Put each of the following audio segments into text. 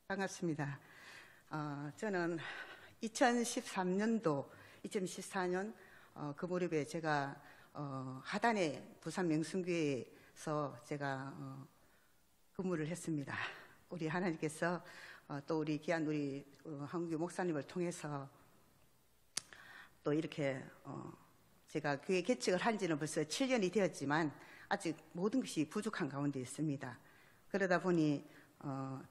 반갑습니다. 저는 2013년도, 2014년 그 무렵에 제가 하단의 부산 명성교회에서 제가 근무를 했습니다. 우리 하나님께서 또 우리 귀한 우리 한국교 목사님을 통해서 또 이렇게 제가 교회 개척을 한 지는 벌써 7년이 되었지만 아직 모든 것이 부족한 가운데 있습니다. 그러다 보니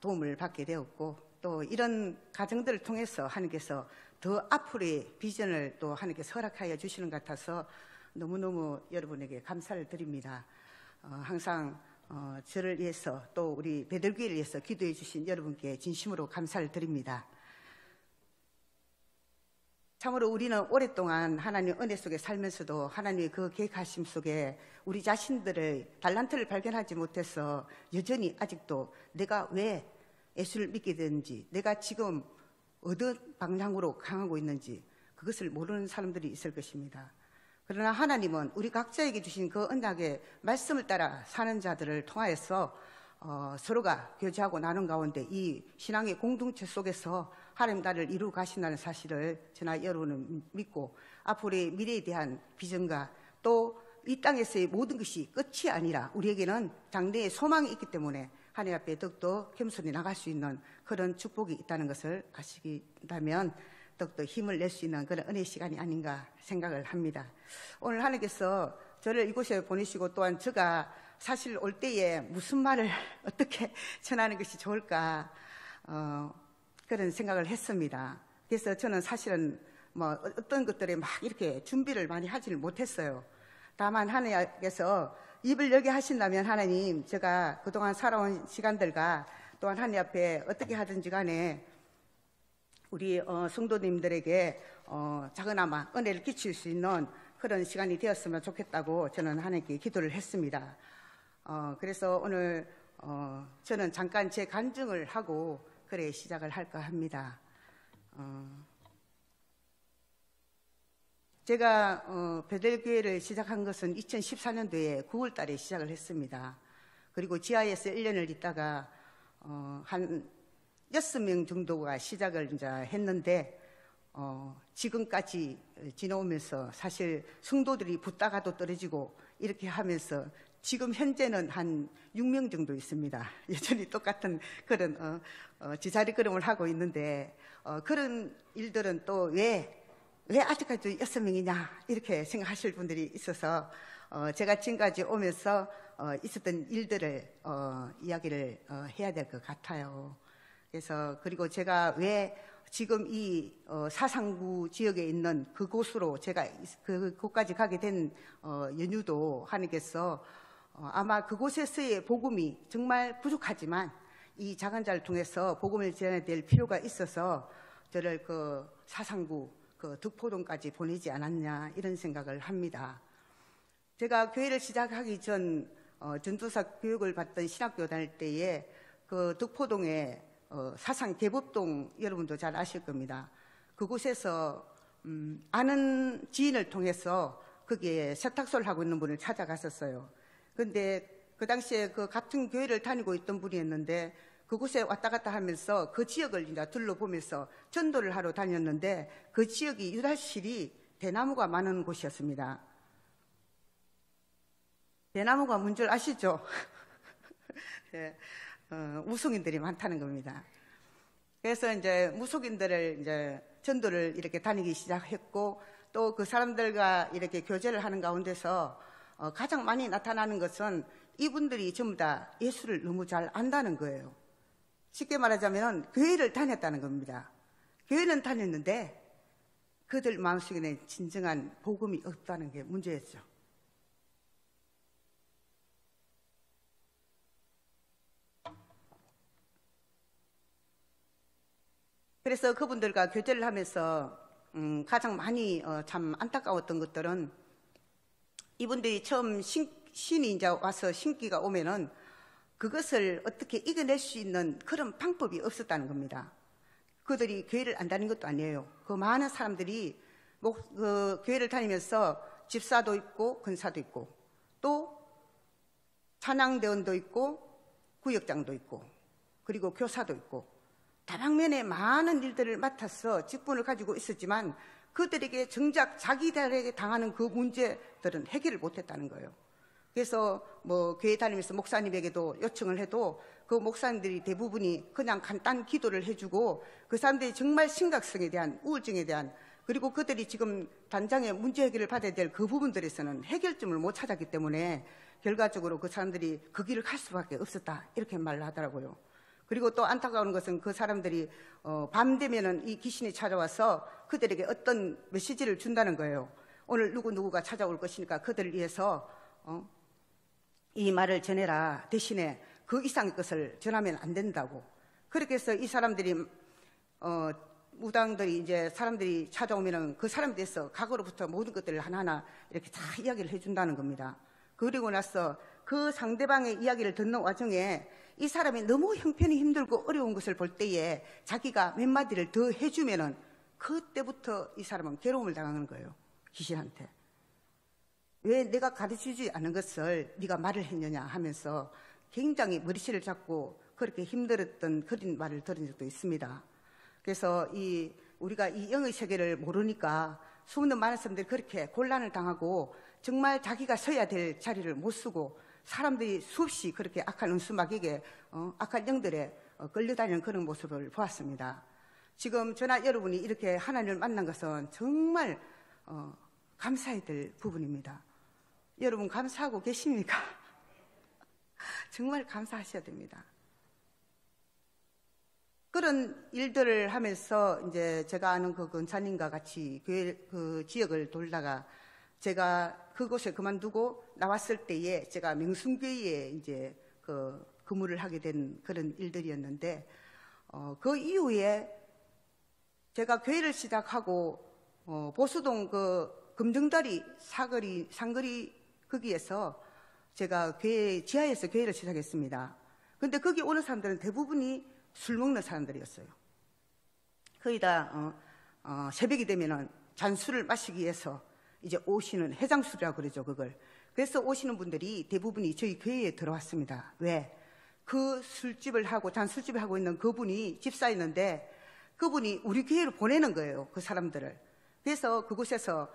도움을 받게 되었고, 또 이런 과정들을 통해서 하나님께서 더 앞으로의 비전을 또 하나님께서 허락하여 주시는 것 같아서 너무너무 여러분에게 감사를 드립니다. 항상 저를 위해서 또 우리 베들교회를 위해서 기도해 주신 여러분께 진심으로 감사를 드립니다. 참으로 우리는 오랫동안 하나님 은혜 속에 살면서도 하나님의 그 계획하심 속에 우리 자신들의 달란트를 발견하지 못해서 여전히 아직도 내가 왜 예수를 믿게 되는지, 내가 지금 어떤 방향으로 강하고 있는지 그것을 모르는 사람들이 있을 것입니다. 그러나 하나님은 우리 각자에게 주신 그 언약의 말씀을 따라 사는 자들을 통하여서 서로가 교제하고 나눈 가운데 이 신앙의 공동체 속에서 하나님 나를 이루어 가신다는 사실을 저나 여러분은 믿고, 앞으로의 미래에 대한 비전과 또 이 땅에서의 모든 것이 끝이 아니라 우리에게는 장래의 소망이 있기 때문에 하나님 앞에 더욱더 겸손히 나갈 수 있는 그런 축복이 있다는 것을 아시긴다면 더욱더 힘을 낼 수 있는 그런 은혜의 시간이 아닌가 생각을 합니다. 오늘 하나님께서 저를 이곳에 보내시고, 또한 제가 사실 올 때에 무슨 말을 어떻게 전하는 것이 좋을까 그런 생각을 했습니다. 그래서 저는 사실은 어떤 것들에 막 이렇게 준비를 많이 하지를 못했어요. 다만 하나님께서 입을 열게 하신다면 하나님, 제가 그동안 살아온 시간들과 또한 하나님 앞에 어떻게 하든지 간에 우리 성도님들에게 작은아마 은혜를 끼칠 수 있는 그런 시간이 되었으면 좋겠다고 저는 하나님께 기도를 했습니다. 그래서 오늘 저는 잠깐 제 간증을 하고 그래 시작을 할까 합니다. 제가 베들교회를 시작한 것은 2014년도에 9월 달에 시작을 했습니다. 그리고 지하에서 1년을 있다가 한 6명 정도가 시작을 이제 했는데 지금까지 지나오면서 사실 성도들이 붙다가도 떨어지고 이렇게 하면서 지금 현재는 한 6명 정도 있습니다. 여전히 똑같은 그런 지자리 걸음을 하고 있는데, 그런 일들은 또 왜 아직까지 6명이냐 이렇게 생각하실 분들이 있어서 제가 지금까지 오면서 있었던 일들을 이야기를 해야 될 것 같아요. 그래서 그리고 제가 왜 지금 이 사상구 지역에 있는 그곳으로 제가 그곳까지 가게 된 연유도 하나님께서 아마 그곳에서의 복음이 정말 부족하지만 이 자간자를 통해서 복음을 전해야 될 필요가 있어서 저를 그 사상구 그 득포동까지 보내지 않았냐 이런 생각을 합니다. 제가 교회를 시작하기 전 전도사 교육을 받던 신학교 다닐 때에 그 득포동에 사상 대법동 여러분도 잘 아실 겁니다. 그곳에서 아는 지인을 통해서 거기에 세탁소를 하고 있는 분을 찾아갔었어요. 그런데 그 당시에 그 같은 교회를 다니고 있던 분이었는데 그곳에 왔다 갔다 하면서 그 지역을 이제 둘러보면서 전도를 하러 다녔는데 그 지역이 유달실이 대나무가 많은 곳이었습니다. 대나무가 뭔 줄 아시죠? 네, 무속인들이 많다는 겁니다. 그래서 이제 무속인들을 이제 전도를 이렇게 다니기 시작했고, 또 그 사람들과 이렇게 교제를 하는 가운데서 가장 많이 나타나는 것은 이분들이 전부 다 예수를 너무 잘 안다는 거예요. 쉽게 말하자면 교회를 다녔다는 겁니다. 교회는 다녔는데 그들 마음속에는 진정한 복음이 없다는 게 문제였죠. 그래서 그분들과 교제를 하면서 가장 많이 참 안타까웠던 것들은 이분들이 처음 신이 이제 와서 신기가 오면은 그것을 어떻게 이겨낼 수 있는 그런 방법이 없었다는 겁니다. 그들이 교회를 안 다닌 것도 아니에요. 그 많은 사람들이 그 교회를 다니면서 집사도 있고 근사도 있고 또 찬양대원도 있고 구역장도 있고 그리고 교사도 있고 다방면에 많은 일들을 맡아서 직분을 가지고 있었지만 그들에게 정작 자기들에게 당하는 그 문제들은 해결을 못했다는 거예요. 그래서 뭐 교회 다니면서 목사님에게도 요청을 해도 그 목사님들이 대부분이 그냥 간단 기도를 해주고 그 사람들이 정말 심각성에 대한 우울증에 대한 그리고 그들이 지금 단장의 문제 해결을 받아야 될 그 부분들에서는 해결점을 못 찾았기 때문에 결과적으로 그 사람들이 그 길을 갈 수밖에 없었다 이렇게 말을 하더라고요. 그리고 또 안타까운 것은 그 사람들이 밤 되면은 이 귀신이 찾아와서 그들에게 어떤 메시지를 준다는 거예요. 오늘 누구누구가 찾아올 것이니까 그들을 위해서 이 말을 전해라. 대신에 그 이상의 것을 전하면 안 된다고. 그렇게 해서 이 사람들이 무당들이 이제 사람들이 찾아오면은 그 사람에 대해서 과거로부터 모든 것들을 하나하나 이렇게 다 이야기를 해준다는 겁니다. 그리고 나서 그 상대방의 이야기를 듣는 와중에 이 사람이 너무 형편이 힘들고 어려운 것을 볼 때에 자기가 몇 마디를 더 해주면은 그때부터 이 사람은 괴로움을 당하는 거예요. 귀신한테. 왜 내가 가르쳐주지 않은 것을 네가 말을 했느냐 하면서 굉장히 머리채를 잡고 그렇게 힘들었던 그런 말을 들은 적도 있습니다. 그래서 우리가 이 영의 세계를 모르니까 수많은 많은 사람들이 그렇게 곤란을 당하고 정말 자기가 서야 될 자리를 못 쓰고 사람들이 수없이 그렇게 악한 은수마귀에게 악한 영들에 끌려다니는 그런 모습을 보았습니다. 지금 저나 여러분이 이렇게 하나님을 만난 것은 정말 감사해야 될 부분입니다. 여러분 감사하고 계십니까? 정말 감사하셔야 됩니다. 그런 일들을 하면서 이제 제가 아는 그 권사님과 같이 교회 그 지역을 돌다가 제가 그곳에 그만두고 나왔을 때에 제가 명순교회에 이제 그 근무를 하게 된 그런 일들이었는데 그 이후에 제가 교회를 시작하고 보수동 그 금등다리 상거리 거기에서 제가 교회 지하에서 교회를 시작했습니다. 근데 거기 오는 사람들은 대부분이 술 먹는 사람들이었어요. 거의 다 새벽이 되면은 잔술을 마시기 위해서 이제 오시는 해장술이라고 그러죠, 그걸. 그래서 오시는 분들이 대부분이 저희 교회에 들어왔습니다. 왜? 그 술집을 하고 잔술집을 하고 있는 그분이 집사였는데 그분이 우리 교회로 보내는 거예요, 그 사람들을. 그래서 그곳에서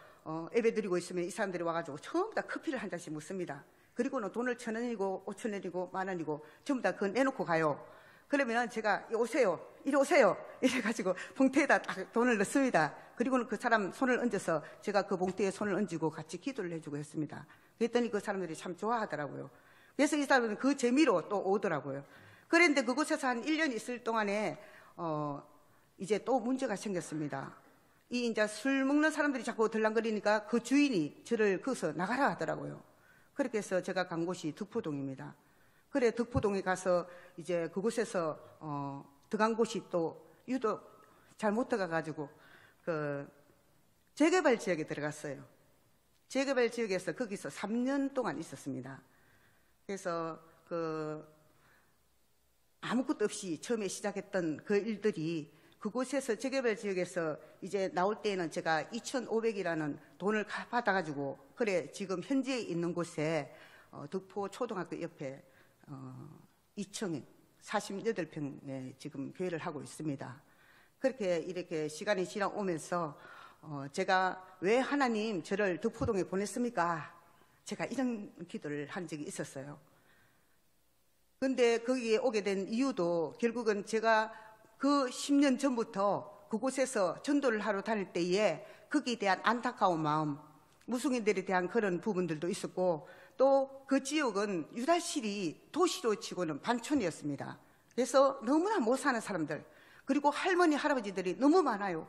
예배 드리고 있으면 이 사람들이 와가지고 전부 다 커피를 한 잔씩 묻습니다. 그리고는 돈을 1,000원이고 5,000원이고 10,000원이고 전부 다 그거 내놓고 가요. 그러면 제가 오세요, 이리 오세요 이래가지고 봉투에다 딱 돈을 넣습니다. 그리고는 그 사람 손을 얹어서 제가 그 봉투에 손을 얹고 같이 기도를 해주고 했습니다. 그랬더니 그 사람들이 참 좋아하더라고요. 그래서 이 사람들은 그 재미로 또 오더라고요. 그런데 그곳에서 한 1년 있을 동안에 이제 또 문제가 생겼습니다. 이 이제 술 먹는 사람들이 자꾸 들랑거리니까 그 주인이 저를 거기서 나가라 하더라고요. 그렇게 해서 제가 간 곳이 덕포동입니다. 그래 덕포동에 가서 이제 그곳에서 들어간 곳이 또 유독 잘못 들어가가지고 그 재개발 지역에 들어갔어요. 재개발 지역에서 거기서 3년 동안 있었습니다. 그래서 그 아무것도 없이 처음에 시작했던 그 일들이 그곳에서 재개발 지역에서 이제 나올 때에는 제가 2,500이라는 돈을 받아가지고 그래 지금 현재 있는 곳에 덕포 초등학교 옆에 2층에 48평에 지금 교회를 하고 있습니다. 그렇게 이렇게 시간이 지나오면서 제가 왜 하나님 저를 덕포동에 보냈습니까? 제가 이런 기도를 한 적이 있었어요. 근데 거기에 오게 된 이유도 결국은 제가 그 10년 전부터 그곳에서 전도를 하러 다닐 때에 거기에 대한 안타까운 마음, 무속인들에 대한 그런 부분들도 있었고 또 그 지역은 유달실이 도시로 치고는 반촌이었습니다. 그래서 너무나 못 사는 사람들 그리고 할머니 할아버지들이 너무 많아요.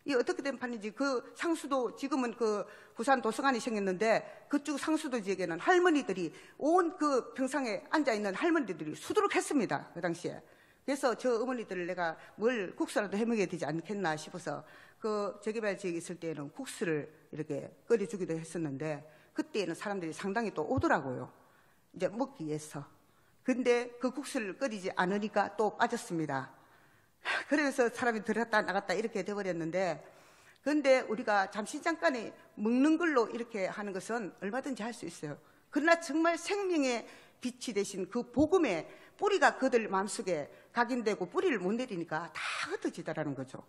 이 어떻게 된 판인지 그 상수도 지금은 그 부산 도서관이 생겼는데 그쪽 상수도 지역에는 할머니들이 온 그 평상에 앉아있는 할머니들이 수두룩했습니다. 그 당시에. 그래서 저 어머니들을 내가 뭘 국수라도 해먹여야 되지 않겠나 싶어서 그 재개발 지역에 있을 때에는 국수를 이렇게 끓여주기도 했었는데 그때에는 사람들이 상당히 또 오더라고요. 이제 먹기 위해서. 근데 그 국수를 끓이지 않으니까 또 빠졌습니다. 그래서 사람이 들어갔다 나갔다 이렇게 돼버렸는데 근데 우리가 잠시 잠깐에 먹는 걸로 이렇게 하는 것은 얼마든지 할 수 있어요. 그러나 정말 생명의 빛이 되신 그 복음의 뿌리가 그들 마음속에 각인되고 뿌리를 못 내리니까 다 흩어지더라는 거죠.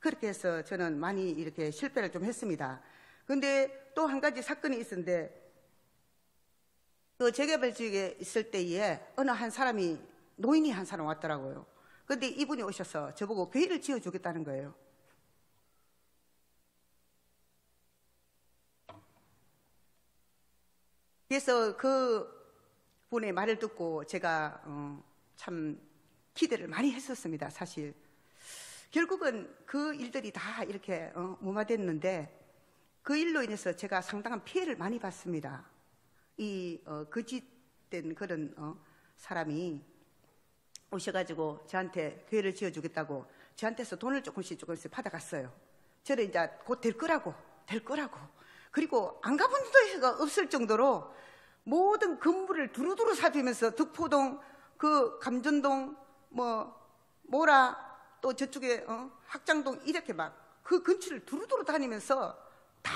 그렇게 해서 저는 많이 이렇게 실패를 좀 했습니다. 근데 또 한 가지 사건이 있었는데, 그 재개발지역에 있을 때에 어느 한 사람이, 노인이 한 사람 왔더라고요. 근데 이분이 오셔서 저보고 교회를 지어주겠다는 거예요. 그래서 그 분의 말을 듣고 제가 참 기대를 많이 했었습니다. 사실 결국은 그 일들이 다 이렇게 무마됐는데, 그 일로 인해서 제가 상당한 피해를 많이 받습니다. 이 거짓된 그런 사람이 오셔가지고 저한테 교회를 지어주겠다고 저한테서 돈을 조금씩 받아갔어요. 저는 이제 곧 될 거라고. 그리고 안 가본 데가 없을 정도로 모든 건물을 두루두루 살피면서 덕포동, 그 감전동, 모라, 또 저쪽에 학장동, 이렇게 막 그 근처를 두루두루 다니면서 다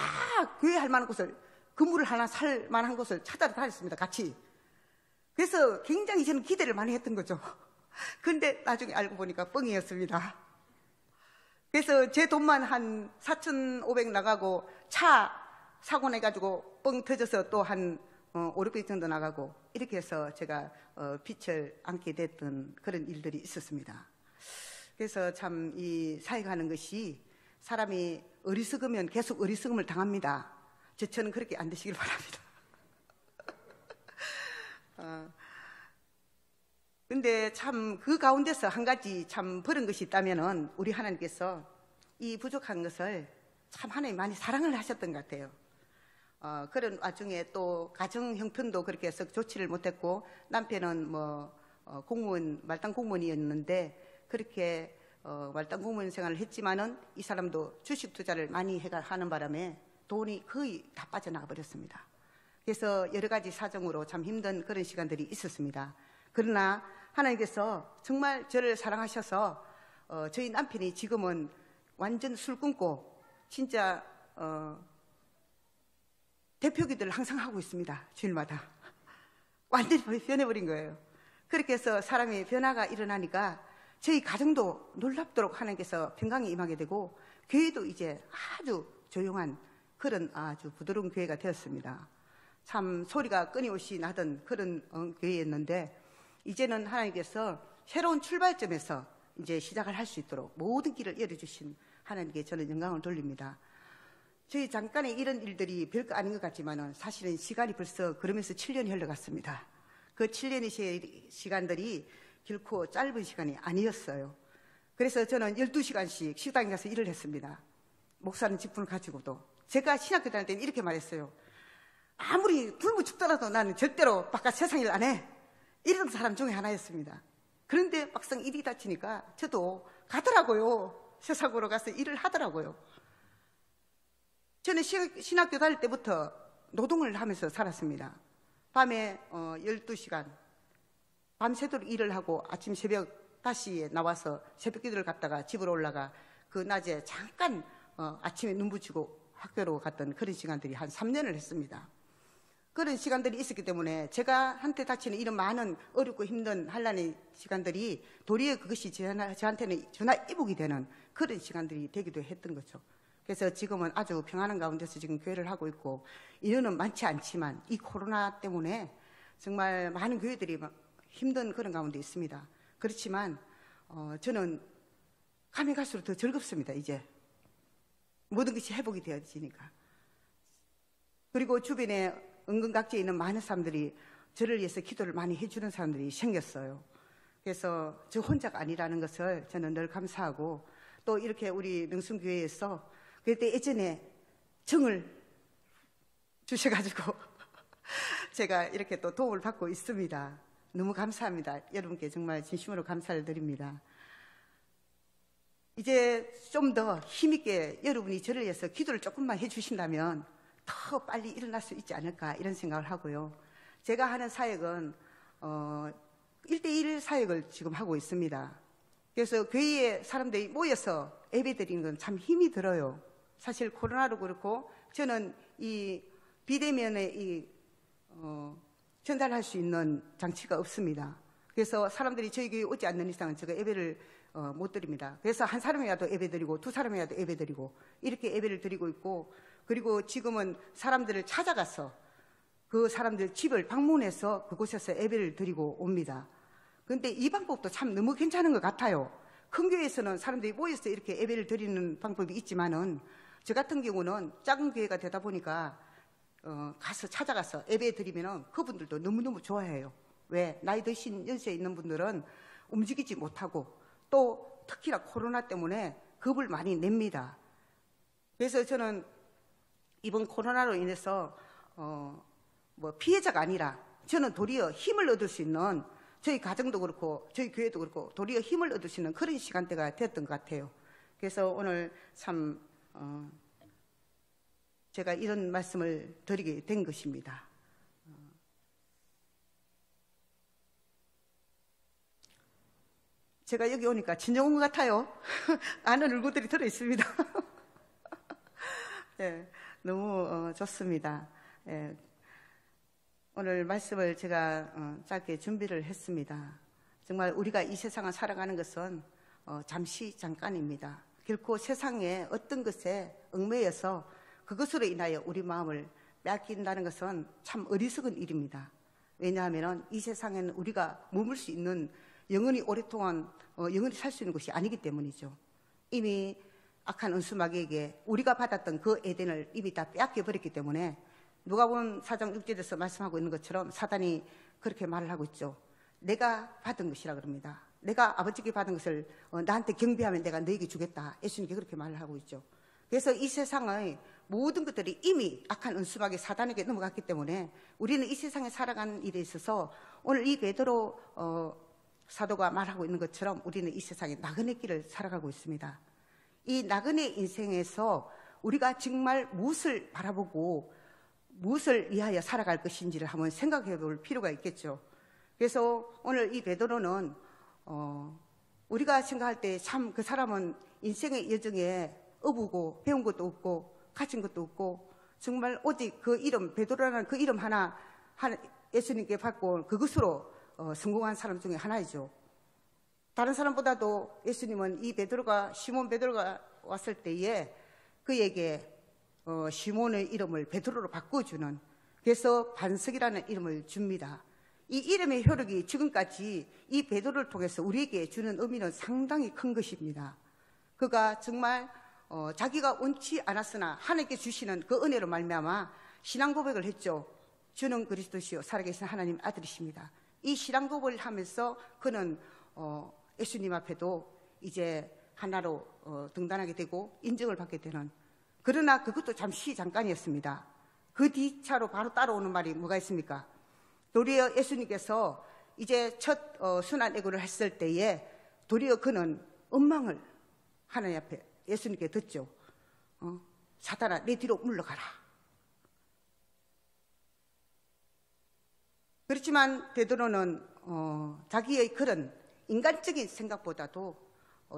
교회 할 만한 곳을, 건물을 하나 살 만한 곳을 찾아다녔습니다. 같이. 그래서 굉장히 저는 기대를 많이 했던 거죠. 근데 나중에 알고 보니까 뻥이었습니다. 그래서 제 돈만 한 4,500 나가고, 차 사고 내가지고 뻥 터져서 또 한 500 정도 나가고, 이렇게 해서 제가 빚을 안게 됐던 그런 일들이 있었습니다. 그래서 참 이 사역하는 것이, 사람이 어리석으면 계속 어리석음을 당합니다. 저는 그렇게 안 되시길 바랍니다. 근데 참 그 가운데서 한 가지 참 버린 것이 있다면은, 우리 하나님께서 이 부족한 것을 참 하나님 많이 사랑을 하셨던 것 같아요. 그런 와중에 또 가정 형편도 그렇게 해서 좋지를 못했고, 남편은 공무원, 말단 공무원이었는데, 그렇게 말단 공무원 생활을 했지만은 이 사람도 주식 투자를 많이 하는 바람에 돈이 거의 다 빠져나가 버렸습니다. 그래서 여러 가지 사정으로 참 힘든 그런 시간들이 있었습니다. 그러나 하나님께서 정말 저를 사랑하셔서 저희 남편이 지금은 완전 술 끊고 진짜 대표 기도를 항상 하고 있습니다. 주일마다. 완전히 변해버린 거예요. 그렇게 해서 사람이 변화가 일어나니까 저희 가정도 놀랍도록 하나님께서 평강이 임하게 되고, 교회도 이제 아주 조용한 그런 아주 부드러운 교회가 되었습니다. 참 소리가 끊임없이 나던 그런 교회였는데, 이제는 하나님께서 새로운 출발점에서 이제 시작을 할 수 있도록 모든 길을 열어주신 하나님께 저는 영광을 돌립니다. 저희 잠깐의 이런 일들이 별거 아닌 것 같지만은 사실은 시간이 벌써 그러면서 7년이 흘러갔습니다. 그 7년의 시간들이 결코 짧은 시간이 아니었어요. 그래서 저는 12시간씩 식당에 가서 일을 했습니다. 목사는 직분을 가지고도. 제가 신학교 다닐 때는 이렇게 말했어요. 아무리 굶어 죽더라도 나는 절대로 바깥 세상 일 안 해. 이런 사람 중에 하나였습니다. 그런데 막상 일이 닥치니까 저도 가더라고요. 세상으로 가서 일을 하더라고요. 저는 신학교 다닐 때부터 노동을 하면서 살았습니다. 밤에 12시간 밤새도록 일을 하고 아침 새벽 5시에 나와서 새벽 기도를 갔다가 집으로 올라가 그 낮에 잠깐 아침에 눈 붙이고 학교로 갔던 그런 시간들이 한 3년을 했습니다. 그런 시간들이 있었기 때문에 제가 한테 닥치는 이런 많은 어렵고 힘든 환난의 시간들이 도리어 그것이 저한테는 전화위복이 되는 그런 시간들이 되기도 했던 거죠. 그래서 지금은 아주 평안한 가운데서 지금 교회를 하고 있고, 인원은 많지 않지만 이 코로나 때문에 정말 많은 교회들이 힘든 그런 가운데 있습니다. 그렇지만 저는 가면 갈수록 더 즐겁습니다. 이제 모든 것이 회복이 되어지니까. 그리고 주변에 은근각지에 있는 많은 사람들이 저를 위해서 기도를 많이 해주는 사람들이 생겼어요. 그래서 저 혼자가 아니라는 것을 저는 늘 감사하고, 또 이렇게 우리 명순교회에서 그때 예전에 정을 주셔가지고 제가 이렇게 또 도움을 받고 있습니다. 너무 감사합니다. 여러분께 정말 진심으로 감사를 드립니다. 이제 좀 더 힘있게 여러분이 저를 위해서 기도를 조금만 해주신다면 더 빨리 일어날 수 있지 않을까, 이런 생각을 하고요. 제가 하는 사역은 1대1 사역을 지금 하고 있습니다. 그래서 교회에 사람들이 모여서 예배드리는 건 참 힘이 들어요. 사실 코로나도 그렇고 저는 이 비대면에 전달할 수 있는 장치가 없습니다. 그래서 사람들이 저희 교회 오지 않는 이상은 제가 예배를 못 드립니다. 그래서 한 사람이라도 예배 드리고 두 사람이라도 예배 드리고 이렇게 예배를 드리고 있고, 그리고 지금은 사람들을 찾아가서 그 사람들 집을 방문해서 그곳에서 예배를 드리고 옵니다. 그런데 이 방법도 참 너무 괜찮은 것 같아요. 큰 교회에서는 사람들이 모여서 이렇게 예배를 드리는 방법이 있지만은 저 같은 경우는 작은 교회가 되다 보니까 가서 찾아가서 예배 드리면은 그분들도 너무너무 좋아해요. 왜? 나이 드신 연세에 있는 분들은 움직이지 못하고 또 특히나 코로나 때문에 겁을 많이 냅니다. 그래서 저는 이번 코로나로 인해서 피해자가 아니라 저는 도리어 힘을 얻을 수 있는, 저희 가정도 그렇고 저희 교회도 그렇고 도리어 힘을 얻을 수 있는 그런 시간대가 됐던 것 같아요. 그래서 오늘 참 제가 이런 말씀을 드리게 된 것입니다. 제가 여기 오니까 진정 온 것 같아요. 아는 얼굴들이 들어있습니다. 네, 너무 좋습니다. 네, 오늘 말씀을 제가 짧게 준비를 했습니다. 정말 우리가 이 세상을 살아가는 것은 잠시 잠깐입니다. 결코 세상에 어떤 것에 얽매여서 그것으로 인하여 우리 마음을 빼앗긴다는 것은 참 어리석은 일입니다. 왜냐하면 이 세상에는 우리가 머물 수 있는, 영원히 오랫동안 영원히 살 수 있는 것이 아니기 때문이죠. 이미 악한 은수마귀에게 우리가 받았던 그 에덴을 이미 다 빼앗겨 버렸기 때문에 누가복음 4장 6절에서 말씀하고 있는 것처럼 사단이 그렇게 말을 하고 있죠. 내가 받은 것이라 그럽니다. 내가 아버지께 받은 것을 나한테 경배하면 내가 너에게 주겠다. 예수님께 그렇게 말을 하고 있죠. 그래서 이 세상의 모든 것들이 이미 악한 은수마귀 사단에게 넘어갔기 때문에 우리는 이 세상에 살아가는 일에 있어서 오늘 이 베드로 사도가 말하고 있는 것처럼 우리는 이 세상에 나그네 길을 살아가고 있습니다. 이 나그네 인생에서 우리가 정말 무엇을 바라보고 무엇을 위하여 살아갈 것인지를 한번 생각해 볼 필요가 있겠죠. 그래서 오늘 이 베드로는 우리가 생각할 때 참 그 사람은 인생의 여정에 어부고 배운 것도 없고 가진 것도 없고 정말 오직 그 이름, 베드로라는 그 이름 하나 예수님께 받고 그것으로 성공한 사람 중에 하나이죠. 다른 사람보다도 예수님은 이 베드로가, 시몬 베드로가 왔을 때에 그에게 시몬의 이름을 베드로로 바꿔주는, 그래서 반석이라는 이름을 줍니다. 이 이름의 효력이 지금까지 이 베드로를 통해서 우리에게 주는 의미는 상당히 큰 것입니다. 그가 정말 자기가 원치 않았으나 하나님께 주시는 그 은혜로 말미암아 신앙 고백을 했죠. 주는 그리스도시요 살아계신 하나님 아들이십니다. 이 신앙 고백을 하면서 그는 예수님 앞에도 이제 하나로 등단하게 되고 인정을 받게 되는, 그러나 그것도 잠시 잠깐이었습니다. 그 뒤차로 바로 따라오는 말이 뭐가 있습니까? 도리어 예수님께서 이제 첫 순환애고를 했을 때에 도리어 그는 원망을 하나님 앞에 예수님께 듣죠. 사탄아 내 뒤로 물러가라. 그렇지만 베드로는 자기의 그런 인간적인 생각보다도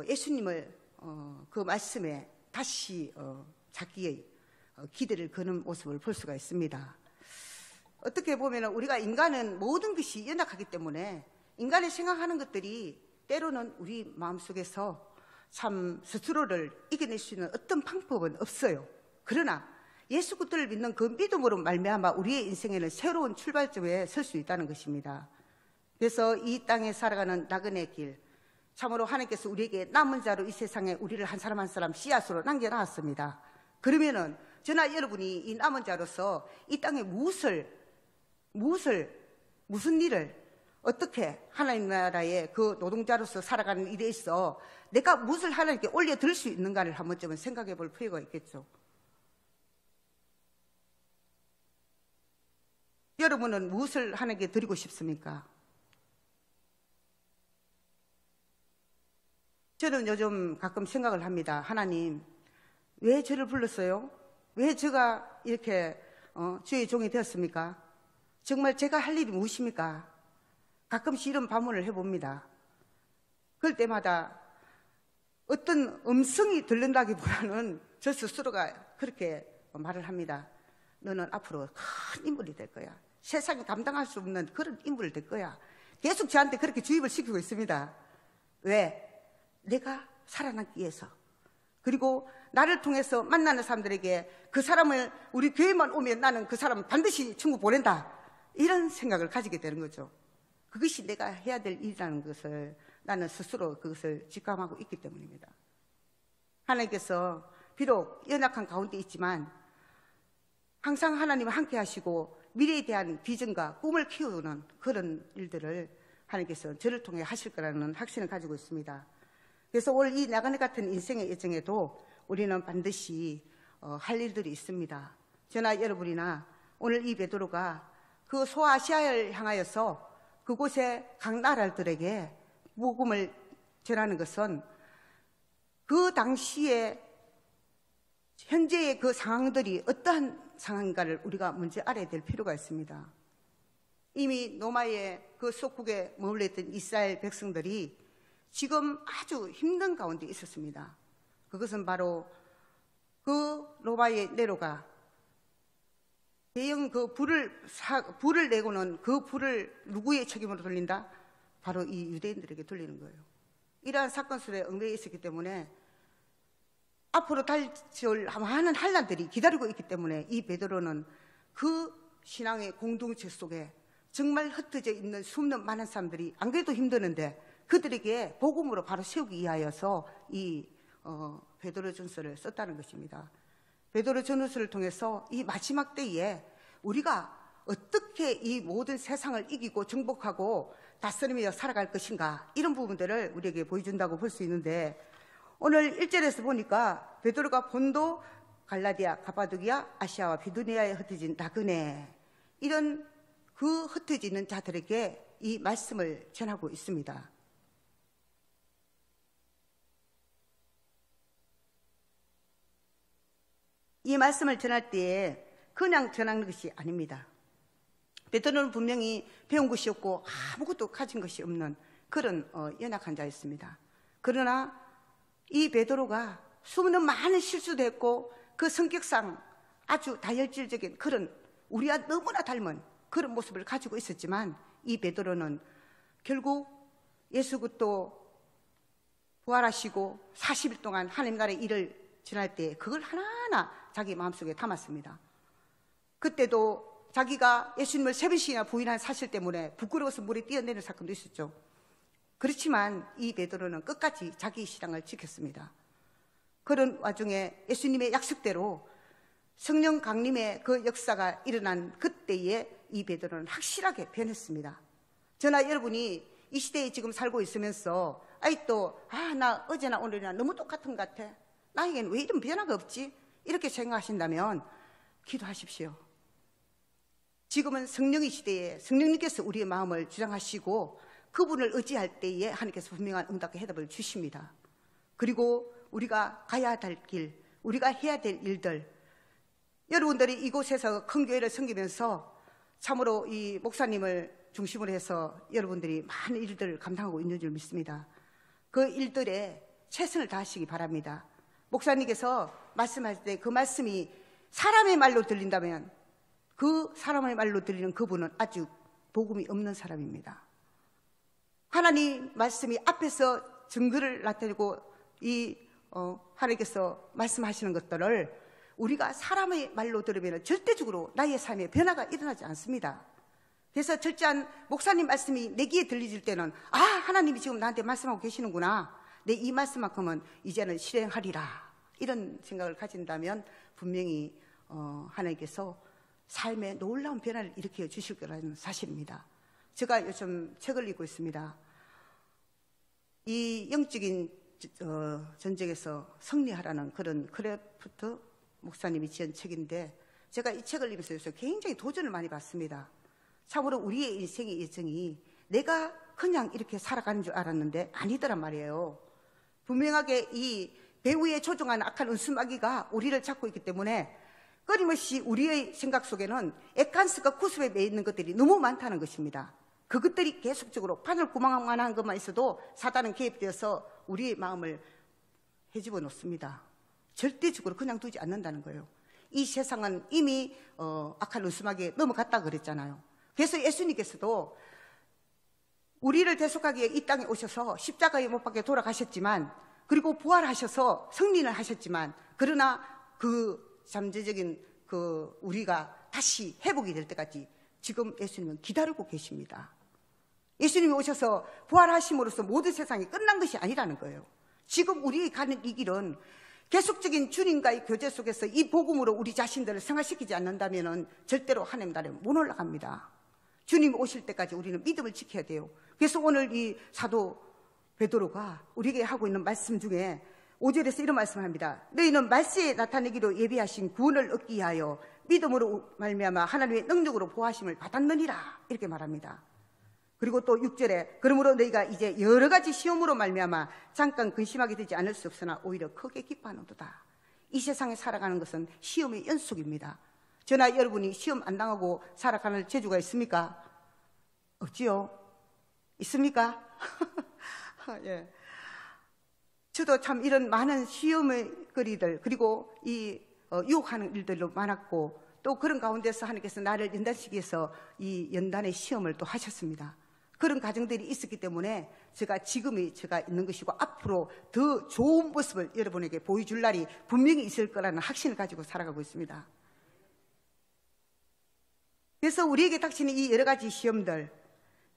예수님을 그 말씀에 다시 자기의 기대를 거는 모습을 볼 수가 있습니다. 어떻게 보면 우리가 인간은 모든 것이 연약하기 때문에 인간이 생각하는 것들이 때로는 우리 마음속에서 참 스스로를 이겨낼 수 있는 어떤 방법은 없어요. 그러나 예수 그리스도를 믿는 그 믿음으로 말미암아 우리의 인생에는 새로운 출발점에 설 수 있다는 것입니다. 그래서 이 땅에 살아가는 나그네 길, 참으로 하나님께서 우리에게 남은 자로 이 세상에 우리를 한 사람 한 사람 씨앗으로 남겨놨습니다. 그러면은 저나 여러분이 이 남은 자로서 이 땅에 무슨 일을 어떻게 하나님 나라의 그 노동자로서 살아가는 일에 있어 내가 무엇을 하나님께 올려드릴 수 있는가를 한 번쯤은 생각해 볼 필요가 있겠죠. 여러분은 무엇을 하나님께 드리고 싶습니까? 저는 요즘 가끔 생각을 합니다. 하나님, 왜 저를 불렀어요? 왜 제가 이렇게 주의 종이 되었습니까? 정말 제가 할 일이 무엇입니까? 가끔씩 이런 반문을 해봅니다. 그럴 때마다 어떤 음성이 들린다기보다는 저 스스로가 그렇게 말을 합니다. 너는 앞으로 큰 인물이 될 거야. 세상이 감당할 수 없는 그런 인물이 될 거야. 계속 저한테 그렇게 주입을 시키고 있습니다. 왜? 내가 살아남기 위해서. 그리고 나를 통해서 만나는 사람들에게 그 사람을 우리 교회만 오면 나는 그 사람 반드시 천국 보낸다, 이런 생각을 가지게 되는 거죠. 그것이 내가 해야 될 일이라는 것을 나는 스스로 그것을 직감하고 있기 때문입니다. 하나님께서 비록 연약한 가운데 있지만 항상 하나님을 함께 하시고 미래에 대한 비전과 꿈을 키우는 그런 일들을 하나님께서 저를 통해 하실 거라는 확신을 가지고 있습니다. 그래서 올 이 나그네 같은 인생의 여정에도 우리는 반드시 할 일들이 있습니다. 저나 여러분이나 오늘 이 베드로가 그 소아시아를 향하여서 그곳의 각 나라들에게 복음을 전하는 것은 그 당시에 현재의 그 상황들이 어떠한 상황인가를 우리가 먼저 알아야 될 필요가 있습니다. 이미 노마의 그 속국에 머물러 있던 이스라엘 백성들이 지금 아주 힘든 가운데 있었습니다. 그것은 바로 그 로마의 네로가 대형 그 불을 내고는 그 불을 누구의 책임으로 돌린다? 바로 이 유대인들에게 돌리는 거예요. 이러한 사건 속에 얽매여 있었기 때문에 앞으로 닥쳐올 많은 환난들이 기다리고 있기 때문에 이 베드로는 그 신앙의 공동체 속에 정말 흩어져 있는 수없는 많은 사람들이 안 그래도 힘드는데 그들에게 복음으로 바로 세우기 위하여서 이 베드로전서를 썼다는 것입니다. 베드로전서를 통해서 이 마지막 때에 우리가 어떻게 이 모든 세상을 이기고 정복하고 다스리며 살아갈 것인가, 이런 부분들을 우리에게 보여준다고 볼 수 있는데, 오늘 1절에서 보니까 베드로가 본도, 갈라디아, 가파도기아, 아시아와 비두니아에 흩어진 나그네, 이런 그 흩어지는 자들에게 이 말씀을 전하고 있습니다. 이 말씀을 전할 때에 그냥 전하는 것이 아닙니다. 베드로는 분명히 배운 것이 없고 아무것도 가진 것이 없는 그런 연약한 자였습니다. 그러나 이 베드로가 수많은 많은 실수도 했고 그 성격상 아주 다혈질적인 그런 우리와 너무나 닮은 그런 모습을 가지고 있었지만, 이 베드로는 결국 예수 그리스도 부활하시고 40일 동안 하나님 나라의 일을 전할 때 그걸 하나하나 자기 마음속에 담았습니다. 그때도 자기가 예수님을 3번씩이나 부인한 사실 때문에 부끄러워서 물에 뛰어내리는 사건도 있었죠. 그렇지만 이 베드로는 끝까지 자기 신앙을 지켰습니다. 그런 와중에 예수님의 약속대로 성령 강림의 그 역사가 일어난 그때에 이 베드로는 확실하게 변했습니다. 저나 여러분이 이 시대에 지금 살고 있으면서 아직도 나 어제나 오늘이나 너무 똑같은 것 같아, 나에게는 왜 이런 변화가 없지, 이렇게 생각하신다면 기도하십시오. 지금은 성령의 시대에 성령님께서 우리의 마음을 주장하시고 그분을 의지할 때에 하나님께서 분명한 응답과 해답을 주십니다. 그리고 우리가 가야 할 길, 우리가 해야 될 일들, 여러분들이 이곳에서 큰 교회를 섬기면서 참으로 이 목사님을 중심으로 해서 여러분들이 많은 일들을 감당하고 있는 줄 믿습니다. 그 일들에 최선을 다하시기 바랍니다. 목사님께서 말씀하실 때 그 말씀이 사람의 말로 들린다면 그 사람의 말로 들리는 그분은 아주 복음이 없는 사람입니다. 하나님 말씀이 앞에서 증거를 나타내고 하나님께서 말씀하시는 것들을 우리가 사람의 말로 들으면 절대적으로 나의 삶에 변화가 일어나지 않습니다. 그래서 철저한 목사님 말씀이 내 귀에 들리질 때는 하나님이 지금 나한테 말씀하고 계시는구나, 내 이 말씀만큼은 이제는 실행하리라, 이런 생각을 가진다면 분명히 하나님께서 삶에 놀라운 변화를 일으켜 주실 거라는 사실입니다. 제가 요즘 책을 읽고 있습니다. 이 영적인 전쟁에서 승리하라는 그런 크래프트 목사님이 지은 책인데, 제가 이 책을 읽으면서 굉장히 도전을 많이 받습니다. 참으로 우리의 인생의 여정이 내가 그냥 이렇게 살아가는 줄 알았는데 아니더란 말이에요. 분명하게 이 배후에 조종하는 악한 은수마귀가 우리를 잡고 있기 때문에 끊임없이 우리의 생각 속에는 액관스가 구습에 매 있는 것들이 너무 많다는 것입니다. 그것들이 계속적으로 바늘구멍만 한 것만 있어도 사단은 개입되어서 우리의 마음을 헤집어 놓습니다. 절대적으로 그냥 두지 않는다는 거예요. 이 세상은 이미 악한 은수마귀에 넘어갔다 그랬잖아요. 그래서 예수님께서도 우리를 대속하기에 이 땅에 오셔서 십자가에 못 박혀 돌아가셨지만, 그리고 부활하셔서 승리를 하셨지만, 그러나 그 잠재적인 그 우리가 다시 회복이 될 때까지 지금 예수님은 기다리고 계십니다. 예수님이 오셔서 부활하심으로써 모든 세상이 끝난 것이 아니라는 거예요. 지금 우리 가는 이 길은 계속적인 주님과의 교제 속에서 이 복음으로 우리 자신들을 승화시키지 않는다면 절대로 하나님 나라에 못 올라갑니다. 주님 오실 때까지 우리는 믿음을 지켜야 돼요. 그래서 오늘 이 사도 베드로가 우리에게 하고 있는 말씀 중에 5절에서 이런 말씀을 합니다. 너희는 말세에 나타내기로 예비하신 구원을 얻기 위하여 믿음으로 말미암아 하나님의 능력으로 보하심을 받았느니라, 이렇게 말합니다. 그리고 또 6절에 그러므로 너희가 이제 여러 가지 시험으로 말미암아 잠깐 근심하게 되지 않을 수 없으나 오히려 크게 기뻐하노도다. 이 세상에 살아가는 것은 시험의 연속입니다. 저나 여러분이 시험 안 당하고 살아가는 재주가 있습니까? 없지요? 있습니까? 예. 저도 참 이런 많은 시험의 거리들, 그리고 이 유혹하는 일들도 많았고, 또 그런 가운데서 하나님께서 나를 연단시키셔서 이 연단의 시험을 또 하셨습니다. 그런 과정들이 있었기 때문에 제가 지금이 제가 있는 것이고, 앞으로 더 좋은 모습을 여러분에게 보여줄 날이 분명히 있을 거라는 확신을 가지고 살아가고 있습니다. 그래서 우리에게 닥치는 이 여러 가지 시험들,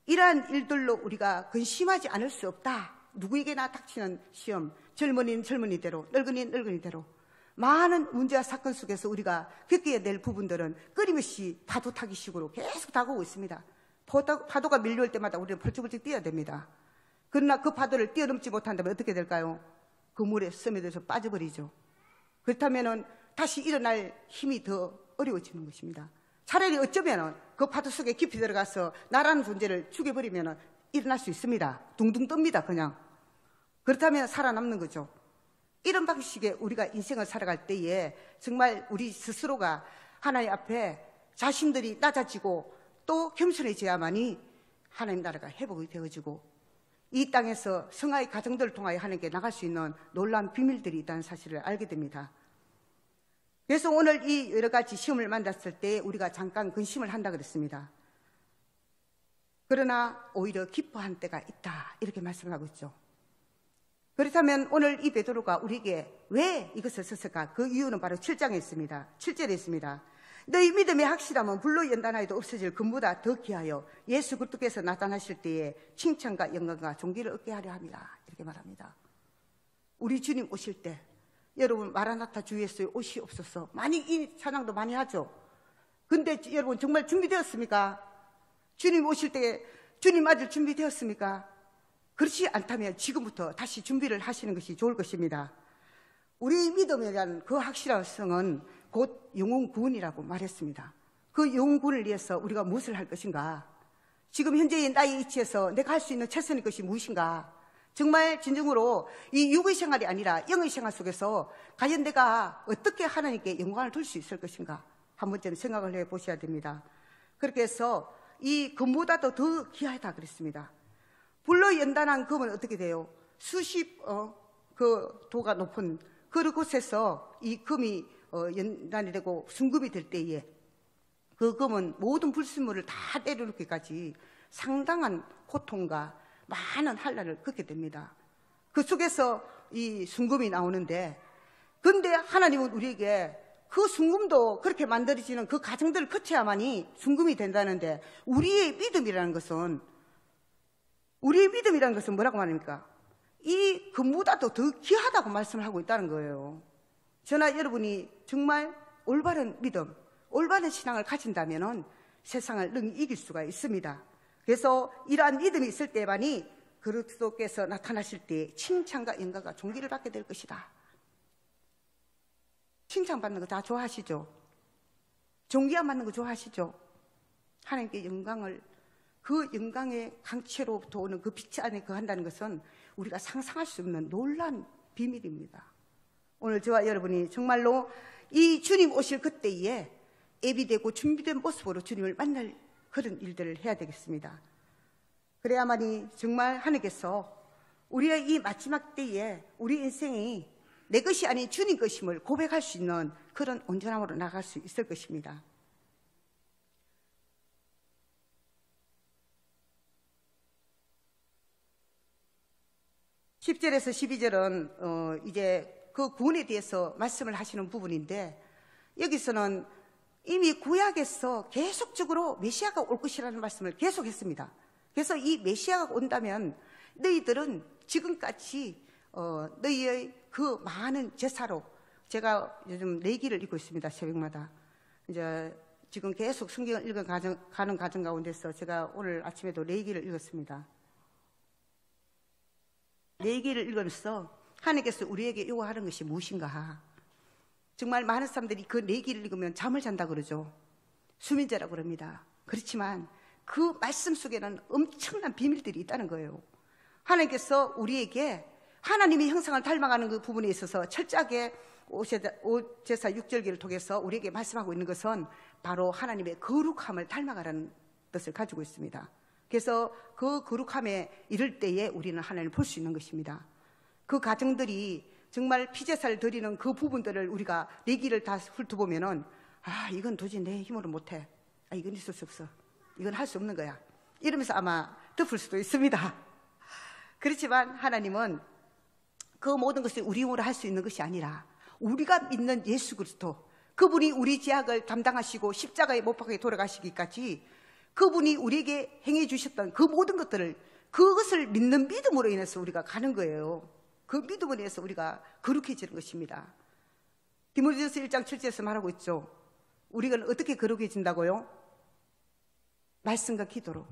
이러한 일들로 우리가 근심하지 않을 수 없다. 누구에게나 닥치는 시험, 젊은이는 젊은이대로, 늙은이는 늙은이대로 많은 문제와 사건 속에서 우리가 겪어야 될 부분들은 끊임없이 파도 타기식으로 계속 다가오고 있습니다. 파도가 밀려올 때마다 우리는 펄쩍펄쩍 뛰어야 됩니다. 그러나 그 파도를 뛰어넘지 못한다면 어떻게 될까요? 그 물에 스며들어서 빠져버리죠. 그렇다면 다시 일어날 힘이 더 어려워지는 것입니다. 차라리 어쩌면 그 파도 속에 깊이 들어가서 나라는 존재를 죽여버리면 일어날 수 있습니다. 둥둥 뜹니다, 그냥. 그렇다면 살아남는 거죠. 이런 방식의 우리가 인생을 살아갈 때에 정말 우리 스스로가 하나님 앞에 자신들이 낮아지고 또 겸손해져야만이 하나님 나라가 회복이 되어지고 이 땅에서 성화의 가정들을 통하여 하나님께 나갈 수 있는 놀라운 비밀들이 있다는 사실을 알게 됩니다. 그래서 오늘 이 여러 가지 시험을 만났을 때 우리가 잠깐 근심을 한다 그랬습니다. 그러나 오히려 기뻐한 때가 있다, 이렇게 말씀을 하고 있죠. 그렇다면 오늘 이 베드로가 우리에게 왜 이것을 썼을까? 그 이유는 바로 7장에 있습니다. 7절에 있습니다. 너희 믿음이 확실하면 불로 연단하여도 없어질 금보다 더 귀하여 예수 그리스도께서 나타나실 때에 칭찬과 영광과 존귀를 얻게 하려 합니다, 이렇게 말합니다. 우리 주님 오실 때 여러분 마라나타 주 예수의 오시옵소서 많이 이 찬양도 많이 하죠. 근데 여러분 정말 준비되었습니까? 주님 오실 때 주님 맞을 준비되었습니까? 그렇지 않다면 지금부터 다시 준비를 하시는 것이 좋을 것입니다. 우리 믿음에 대한 그 확실한 성은 곧 영혼 구원이라고 말했습니다. 그 영혼 구원을 위해서 우리가 무엇을 할 것인가? 지금 현재의 나의 위치에서 내가 할 수 있는 최선의 것이 무엇인가? 정말 진정으로 이 육의 생활이 아니라 영의 생활 속에서 과연 내가 어떻게 하나님께 영광을 돌 수 있을 것인가? 한 번쯤 생각을 해보셔야 됩니다. 그렇게 해서 이 금보다도 더 귀하다 그랬습니다. 불로 연단한 금은 어떻게 돼요? 수십 그 도가 높은 그곳에서 이 금이 연단이 되고 순금이 될 때에 그 금은 모든 불순물을 다 때려놓기까지 상당한 고통과 많은 환난을 겪게 됩니다. 그 속에서 이 순금이 나오는데, 근데 하나님은 우리에게 그 순금도 그렇게 만들어지는 그 과정들을 거쳐야만이 순금이 된다는데, 우리의 믿음이라는 것은 뭐라고 말합니까? 이 금보다도 더 귀하다고 말씀을 하고 있다는 거예요. 저나 여러분이 정말 올바른 믿음, 올바른 신앙을 가진다면 세상을 능히 이길 수가 있습니다. 그래서 이러한 믿음이 있을 때만이 그리스도께서 나타나실 때 칭찬과 영광과 존귀를 받게 될 것이다. 칭찬받는 거 다 좋아하시죠? 존귀함 받는 거 좋아하시죠? 하나님께 영광을, 그 영광의 강체로부터 오는 그 빛 안에 거한다는 것은 우리가 상상할 수 없는 놀라운 비밀입니다. 오늘 저와 여러분이 정말로 이 주님 오실 그때에 예비되고 준비된 모습으로 주님을 만날 그런 일들을 해야 되겠습니다. 그래야만이 정말 하나님께서 우리의 이 마지막 때에 우리 인생이 내 것이 아닌 주님 것임을 고백할 수 있는 그런 온전함으로 나갈 수 있을 것입니다. 10절에서 12절은 이제 그 구원에 대해서 말씀을 하시는 부분인데, 여기서는 이미 구약에서 계속적으로 메시아가 올 것이라는 말씀을 계속했습니다. 그래서 이 메시아가 온다면 너희들은 지금까지 너희의 그 많은 제사로, 제가 요즘 내기를 읽고 있습니다. 새벽마다 이제 지금 계속 성경을 읽어가는 과정 가운데서 제가 오늘 아침에도 레위기를 읽었습니다. 레위기를 읽으면서 하나님께서 우리에게 요구하는 것이 무엇인가. 정말 많은 사람들이 그 레위기를 읽으면 잠을 잔다 그러죠. 수면제라고 그럽니다. 그렇지만 그 말씀 속에는 엄청난 비밀들이 있다는 거예요. 하나님께서 우리에게 하나님의 형상을 닮아가는 그 부분에 있어서 철저하게 오제사 6절기를 통해서 우리에게 말씀하고 있는 것은 바로 하나님의 거룩함을 닮아가라는 뜻을 가지고 있습니다. 그래서 그 거룩함에 이를 때에 우리는 하나님을 볼 수 있는 것입니다. 그 가정들이 정말 피제사를 드리는 그 부분들을 우리가 레위기를 다 훑어보면은, 이건 도저히 내 힘으로 못해, 이건 있을 수 없어, 이건 할 수 없는 거야, 이러면서 아마 덮을 수도 있습니다. 그렇지만 하나님은 그 모든 것을 우리 힘으로 할 수 있는 것이 아니라 우리가 믿는 예수 그리스도, 그분이 우리 죄악을 담당하시고 십자가에 못 박혀 돌아가시기까지 그분이 우리에게 행해 주셨던 그 모든 것들을, 그것을 믿는 믿음으로 인해서 우리가 가는 거예요. 그 믿음으로 인해서 우리가 거룩해지는 것입니다. 디모데전서 1장 7절에서 말하고 있죠. 우리가 어떻게 거룩해진다고요? 말씀과 기도로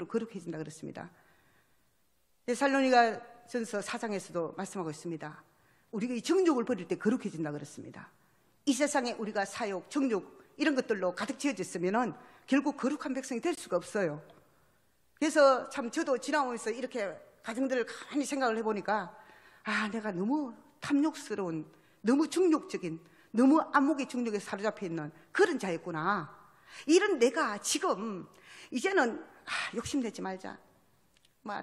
거룩해진다 그랬습니다. 데살로니가 전서 4장에서도 말씀하고 있습니다. 우리가 이 정욕을 버릴 때 거룩해진다 그랬습니다. 이 세상에 우리가 사욕, 정욕 이런 것들로 가득 채워졌으면은 결국 거룩한 백성이 될 수가 없어요. 그래서 참 저도 지나오면서 이렇게 가정들을 가만히 생각을 해보니까, 내가 너무 탐욕스러운, 너무 중욕적인, 너무 안목의 중력에 사로잡혀 있는 그런 자였구나. 이런 내가 지금 이제는 욕심내지 말자.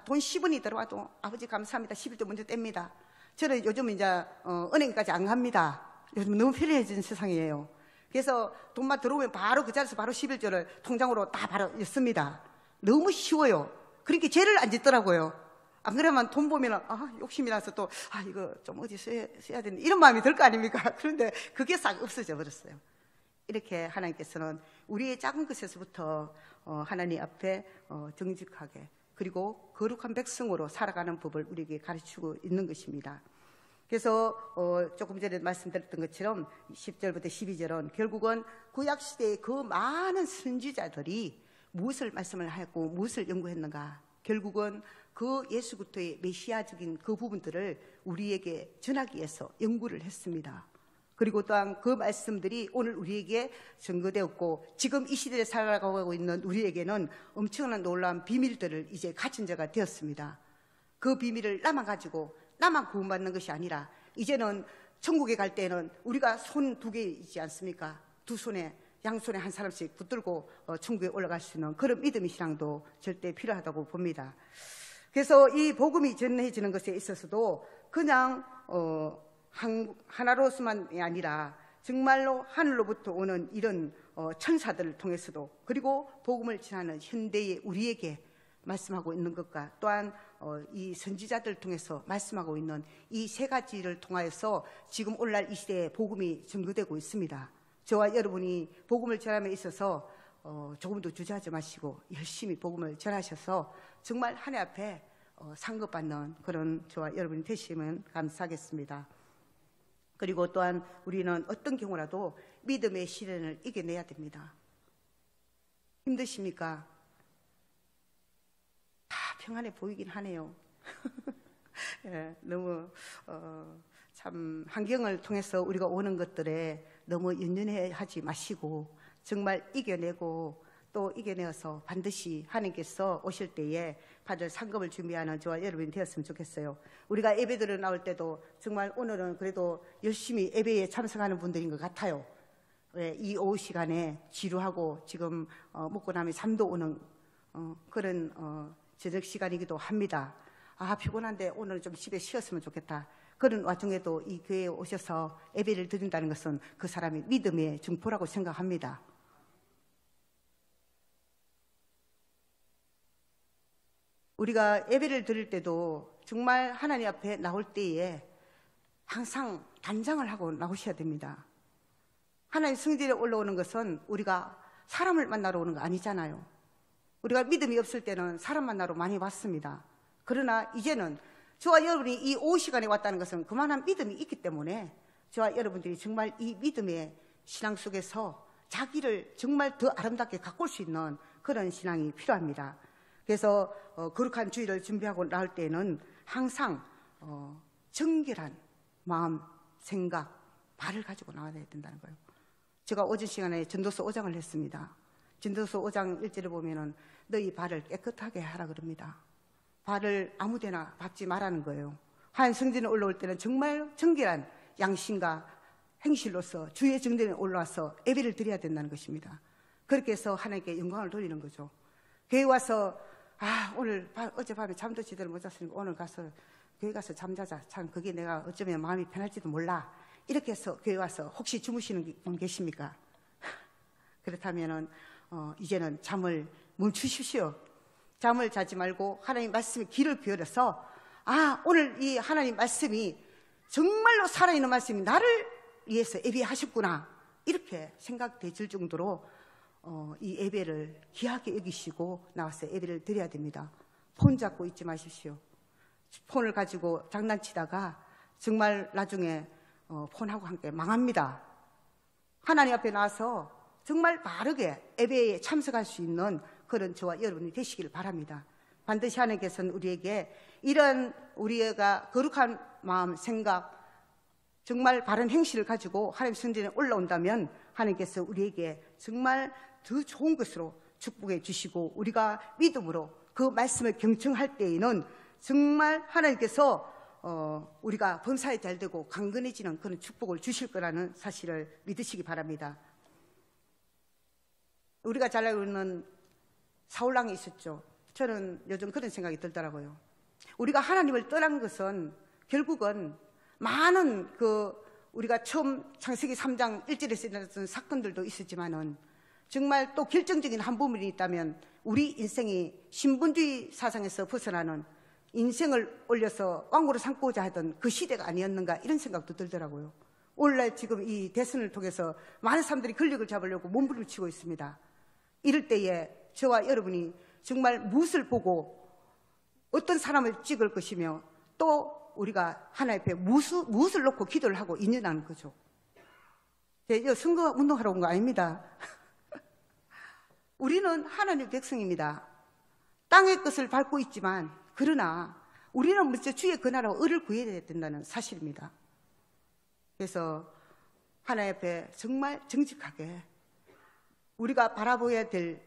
돈 10원이 들어와도 아버지 감사합니다, 11조 먼저 뗍니다. 저는 요즘 이제 은행까지 안 갑니다. 요즘 너무 편리해진 세상이에요. 그래서 돈만 들어오면 바로 그 자리에서 바로 11조를 통장으로 다 바로 넣습니다. 너무 쉬워요. 그러니까 죄를 안 짓더라고요. 안 그러면 돈 보면 욕심이 나서 또 이거 좀 어디 써야 되는데 이런 마음이 들 거 아닙니까? 그런데 그게 싹 없어져 버렸어요. 이렇게 하나님께서는 우리의 작은 것에서부터 하나님 앞에 정직하게, 그리고 거룩한 백성으로 살아가는 법을 우리에게 가르치고 있는 것입니다. 그래서 조금 전에 말씀드렸던 것처럼 10절부터 12절은 결국은 구약시대의 그 많은 선지자들이 무엇을 말씀을 하였고 무엇을 연구했는가, 결국은 그 예수 그리스도의 메시아적인 그 부분들을 우리에게 전하기 위해서 연구를 했습니다. 그리고 또한 그 말씀들이 오늘 우리에게 증거되었고, 지금 이 시대에 살아가고 있는 우리에게는 엄청난 놀라운 비밀들을 이제 가진 자가 되었습니다. 그 비밀을 나만 가지고 나만 구원받는 것이 아니라, 이제는 천국에 갈 때는 우리가 손 2개 있지 않습니까? 두 손에, 양손에 한 사람씩 붙들고 천국에 올라갈 수 있는 그런 믿음의 신앙도 절대 필요하다고 봅니다. 그래서 이 복음이 전해지는 것에 있어서도 그냥 하나로서만이 아니라 정말로 하늘로부터 오는 이런 천사들을 통해서도, 그리고 복음을 전하는 현대의 우리에게 말씀하고 있는 것과, 또한 이 선지자들을 통해서 말씀하고 있는 이 세 가지를 통하여서 지금 오늘날 이 시대에 복음이 전거되고 있습니다. 저와 여러분이 복음을 전함에 있어서 조금도 주저하지 마시고 열심히 복음을 전하셔서 정말 하나님 앞에 상급받는 그런 저와 여러분이 되시면 감사하겠습니다. 그리고 또한 우리는 어떤 경우라도 믿음의 시련을 이겨내야 됩니다. 힘드십니까? 다 평안해 보이긴 하네요. 너무 참 환경을 통해서 우리가 오는 것들에 너무 연연해하지 마시고 정말 이겨내고 또 이겨내어서 반드시 하나님께서 오실 때에 받을 상급을 준비하는 저와 여러분이 되었으면 좋겠어요. 우리가 예배드려 나올 때도 정말 오늘은 그래도 열심히 예배에 참석하는 분들인 것 같아요. 이 오후 시간에 지루하고 지금 먹고 나면 잠도 오는 그런 저녁 시간이기도 합니다. 피곤한데 오늘 좀 집에 쉬었으면 좋겠다. 그런 와중에도 이 교회에 오셔서 예배를 드린다는 것은 그 사람의 믿음의 증포라고 생각합니다. 우리가 예배를 드릴 때도 정말 하나님 앞에 나올 때에 항상 단장을 하고 나오셔야 됩니다. 하나님 성전에 올라오는 것은 우리가 사람을 만나러 오는 거 아니잖아요. 우리가 믿음이 없을 때는 사람 만나러 많이 왔습니다. 그러나 이제는 저와 여러분이 이 오후 시간에 왔다는 것은 그만한 믿음이 있기 때문에 저와 여러분들이 정말 이 믿음의 신앙 속에서 자기를 정말 더 아름답게 가꿀 수 있는 그런 신앙이 필요합니다. 그래서 거룩한 주일을 준비하고 나올 때는 항상 정결한 마음, 생각, 발을 가지고 나와야 된다는 거예요. 제가 오전 시간에 전도서 5장을 했습니다. 전도서 5장 1절에 보면은 너희 발을 깨끗하게 하라 그럽니다. 발을 아무데나 밟지 말라는 거예요. 하나님 성전에 올라올 때는 정말 정결한 양심과 행실로서 주의 정전에 올라와서 예배를 드려야 된다는 것입니다. 그렇게 해서 하나님께 영광을 돌리는 거죠. 교회 와서 오늘 어젯밤에 잠도 제대로 못 잤으니까 오늘 가서 교회 가서 잠자자. 참 그게 내가 어쩌면 마음이 편할지도 몰라. 이렇게 해서 교회 와서 혹시 주무시는 분 계십니까? 그렇다면은 이제는 잠을 멈추십시오. 잠을 자지 말고 하나님 말씀에 귀를 기울여서 오늘 이 하나님 말씀이 정말로 살아있는 말씀이 나를 위해서 예배하셨구나 이렇게 생각되질 정도로 이 예배를 귀하게 여기시고 나와서 예배를 드려야 됩니다. 폰 잡고 있지 마십시오. 폰을 가지고 장난치다가 정말 나중에 폰하고 함께 망합니다. 하나님 앞에 나와서 정말 바르게 예배에 참석할 수 있는 그런 저와 여러분이 되시길 바랍니다. 반드시 하나님께서는 우리에게 이런 우리가 거룩한 마음, 생각, 정말 바른 행실을 가지고 하나님 성전에 올라온다면 하나님께서 우리에게 정말 더 좋은 것으로 축복해 주시고 우리가 믿음으로 그 말씀을 경청할 때에는 정말 하나님께서 우리가 범사에 잘 되고 강건해지는 그런 축복을 주실 거라는 사실을 믿으시기 바랍니다. 우리가 잘 알고 있는 사울왕이 있었죠. 저는 요즘 그런 생각이 들더라고요. 우리가 하나님을 떠난 것은 결국은 많은 우리가 처음 창세기 3장 1절에서 일어났던 사건들도 있었지만은 정말 또 결정적인 한 부분이 있다면 우리 인생이 신분주의 사상에서 벗어나는 인생을 올려서 왕으로 삼고자 하던 그 시대가 아니었는가 이런 생각도 들더라고요. 오늘날 지금 이 대선을 통해서 많은 사람들이 권력을 잡으려고 몸부림치고 있습니다. 이럴 때에 저와 여러분이 정말 무엇을 보고 어떤 사람을 찍을 것이며 또 우리가 하나님 앞에 무엇을 놓고 기도를 하고 인연하는 거죠. 선거 운동하러 온 거 아닙니다. 우리는 하나님의 백성입니다. 땅의 것을 밟고 있지만 그러나 우리는 먼저 주의 권하라고 의를 구해야 된다는 사실입니다. 그래서 하나님 앞에 정말 정직하게 우리가 바라보아야 될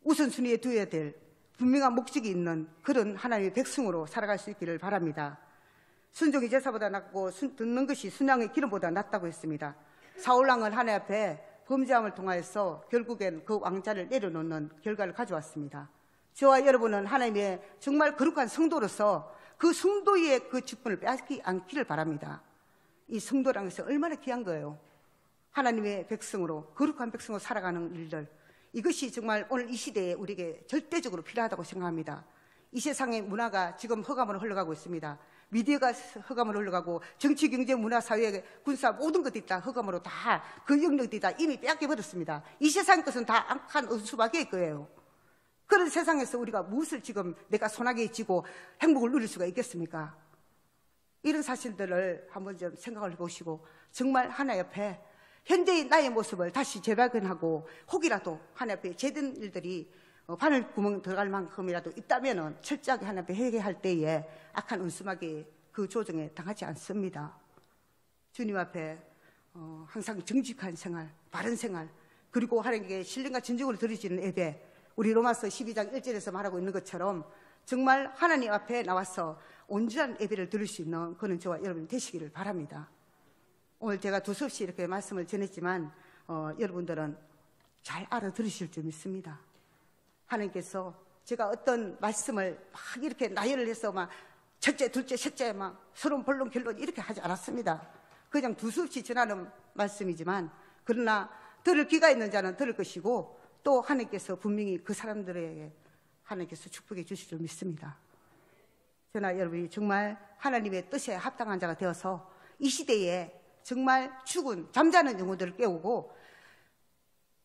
우선순위에 두어야 될 분명한 목적이 있는 그런 하나님의 백성으로 살아갈 수 있기를 바랍니다. 순종이 제사보다 낫고 듣는 것이 순양의 기름보다 낫다고 했습니다. 사울왕은 하나님 앞에 범죄함을 통하여서 결국엔 그 왕자를 내려놓는 결과를 가져왔습니다. 저와 여러분은 하나님의 정말 거룩한 성도로서 그 성도의 그 직분을 빼앗기 않기를 바랍니다. 이 성도라는 것이 얼마나 귀한 거예요. 하나님의 백성으로 거룩한 백성으로 살아가는 일들, 이것이 정말 오늘 이 시대에 우리에게 절대적으로 필요하다고 생각합니다. 이 세상의 문화가 지금 허감으로 흘러가고 있습니다. 미디어가 허감으로 흘러가고 정치, 경제, 문화, 사회, 군사 모든 것들이 다 허감으로 다 그 영역들이 다 이미 빼앗겨버렸습니다. 이 세상 것은 다 악한 은수박일 거예요. 그런 세상에서 우리가 무엇을 지금 내가 손아귀에 쥐고 행복을 누릴 수가 있겠습니까? 이런 사실들을 한번 좀 생각을 해보시고 정말 하나님 앞에 현재의 나의 모습을 다시 재발견하고 혹이라도 하나님 앞에 제된 일들이 바늘 구멍 들어갈 만큼이라도 있다면 철저하게 하나님 앞에 회개할 때에 악한 은수막이 그 조정에 당하지 않습니다. 주님 앞에 항상 정직한 생활, 바른 생활, 그리고 하나님께 신령과 진정으로 드려지는 예배, 우리 로마서 12장 1절에서 말하고 있는 것처럼 정말 하나님 앞에 나와서 온전한 예배를 드릴 수 있는 그런 저와 여러분 되시기를 바랍니다. 오늘 제가 두서없이 이렇게 말씀을 전했지만 여러분들은 잘 알아들으실 줄 믿습니다. 하나님께서 제가 어떤 말씀을 막 이렇게 나열을 해서 막 첫째, 둘째, 셋째 막 서론, 본론, 결론 이렇게 하지 않았습니다. 그냥 두서없이 전하는 말씀이지만 그러나 들을 귀가 있는 자는 들을 것이고 또 하나님께서 분명히 그 사람들에게 하나님께서 축복해 주실 줄 믿습니다. 저나 여러분이 정말 하나님의 뜻에 합당한 자가 되어서 이 시대에 정말 죽은 잠자는 영혼들을 깨우고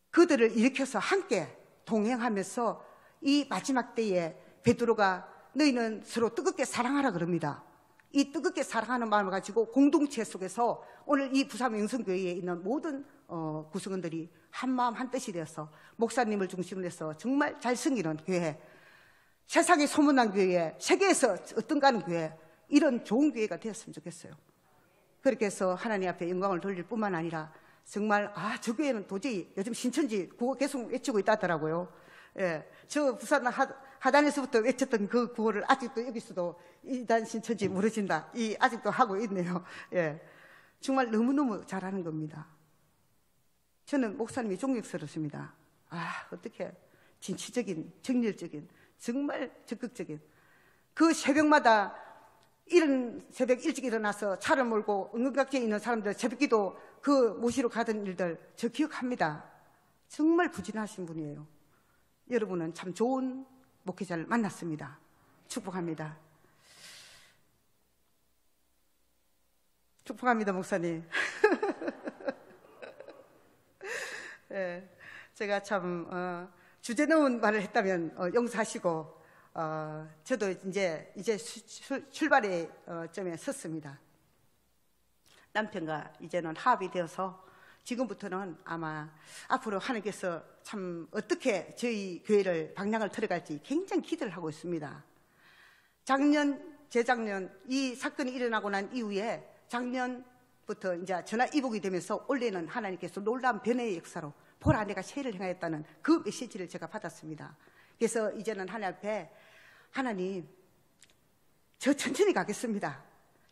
그들을 일으켜서 함께 동행하면서 이 마지막 때에 베드로가 너희는 서로 뜨겁게 사랑하라 그럽니다. 이 뜨겁게 사랑하는 마음을 가지고 공동체 속에서 오늘 이 부산 영성교회에 있는 모든 구성원들이 한마음 한뜻이 되어서 목사님을 중심으로 해서 정말 잘 섬기는 교회, 세상에 소문난 교회, 세계에서 어떤가 하는 교회, 이런 좋은 교회가 되었으면 좋겠어요. 그렇게 해서 하나님 앞에 영광을 돌릴 뿐만 아니라 정말 저 교회는 도저히 요즘 신천지 구호 계속 외치고 있다 하더라고요. 예, 저 부산 하단에서부터 외쳤던 그 구호를 아직도 여기서도 이단 신천지 무너진다 아직도 하고 있네요. 예, 정말 너무너무 잘하는 겁니다. 저는 목사님이 존경스럽습니다. 어떻게 진취적인, 정열적인, 정말 적극적인 그 새벽마다 이런 새벽 일찍 일어나서 차를 몰고 응급각지에 있는 사람들 새벽기도 그 모시러 가던 일들 저 기억합니다. 정말 부진하신 분이에요. 여러분은 참 좋은 목회자를 만났습니다. 축복합니다. 축복합니다, 목사님. 네, 제가 참 주제 넘은 말을 했다면 용서하시고 저도 이제 출발의 점에 섰습니다. 남편과 이제는 합이 되어서 지금부터는 아마 앞으로 하나님께서 참 어떻게 저희 교회를 방향을 틀어갈지 굉장히 기대를 하고 있습니다. 작년, 재작년 이 사건이 일어나고 난 이후에 작년부터 이제 전화 이복이 되면서 올해는 하나님께서 놀라운 변화의 역사로 보라 내가 새해를 행하였다는 그 메시지를 제가 받았습니다. 그래서 이제는 하나님 앞에 하나님 저 천천히 가겠습니다.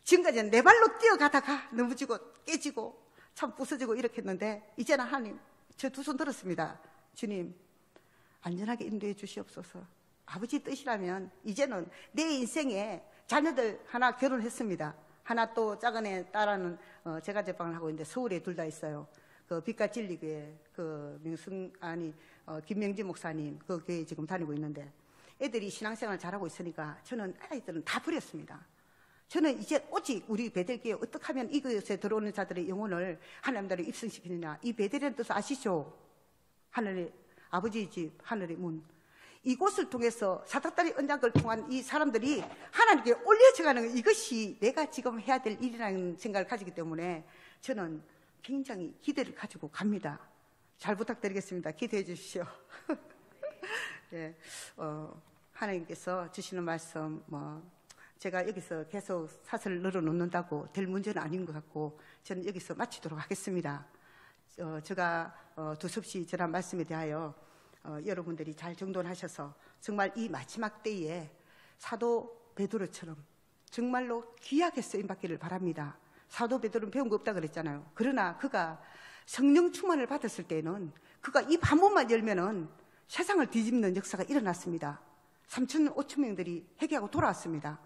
지금까지는 내 발로 뛰어가다가 넘어지고 깨지고 참 부서지고 이렇게 했는데 이제는 하나님 저 두 손 들었습니다. 주님 안전하게 인도해 주시옵소서. 아버지 뜻이라면 이제는 내 인생에 자녀들 하나 결혼했습니다. 하나 또 작은 애 딸아는 제가 제방을 하고 있는데 서울에 둘 다 있어요. 그 빛과 진리교회 그 김명진 목사님 그 교회 지금 다니고 있는데 애들이 신앙생활 잘하고 있으니까 저는 아이들은 다 버렸습니다. 저는 이제 오직 우리 베델교회 어떻게 하면 이곳에 들어오는 자들의 영혼을 하나님 나라에 입성시키느냐. 이 베델이라는 뜻 아시죠? 하늘의 아버지의 집, 하늘의 문. 이곳을 통해서 사닥다리 언약을 통한 이 사람들이 하나님께 올려져가는 이것이 내가 지금 해야 될 일이라는 생각을 가지기 때문에 저는 굉장히 기대를 가지고 갑니다. 잘 부탁드리겠습니다. 기대해 주십시오. 네, 하나님께서 주시는 말씀 제가 여기서 계속 사설을 늘어놓는다고 될 문제는 아닌 것 같고 저는 여기서 마치도록 하겠습니다. 제가 두섭시 전한 말씀에 대하여 여러분들이 잘 정돈하셔서 정말 이 마지막 때에 사도 베드로처럼 정말로 귀하게 쓰임받기를 바랍니다. 사도 베드로는 배운 거 없다 그랬잖아요. 그러나 그가 성령 충만을 받았을 때는 그가 입 한 번만 열면은 세상을 뒤집는 역사가 일어났습니다. 3천 5천 명들이 회개하고 돌아왔습니다.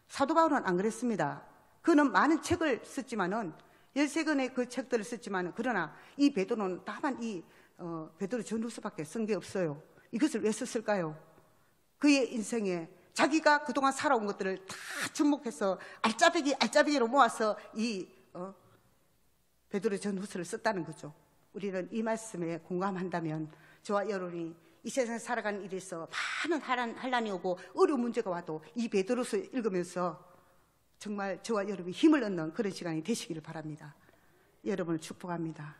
사도 바울은 안 그랬습니다. 그는 많은 책을 썼지만은 13권의 그 책들을 썼지만은 그러나 이 베드로는 다만 이 베드로 전후서밖에 쓴 게 없어요. 이것을 왜 썼을까요? 그의 인생에 자기가 그동안 살아온 것들을 다 접목해서 알짜배기로 모아서 이 베드로 전후서를 썼다는 거죠. 우리는 이 말씀에 공감한다면 저와 여러분이 이 세상에 살아가는 일에서 많은 환란이 오고 어려운 문제가 와도 이 베드로서 읽으면서 정말 저와 여러분이 힘을 얻는 그런 시간이 되시기를 바랍니다. 여러분을 축복합니다.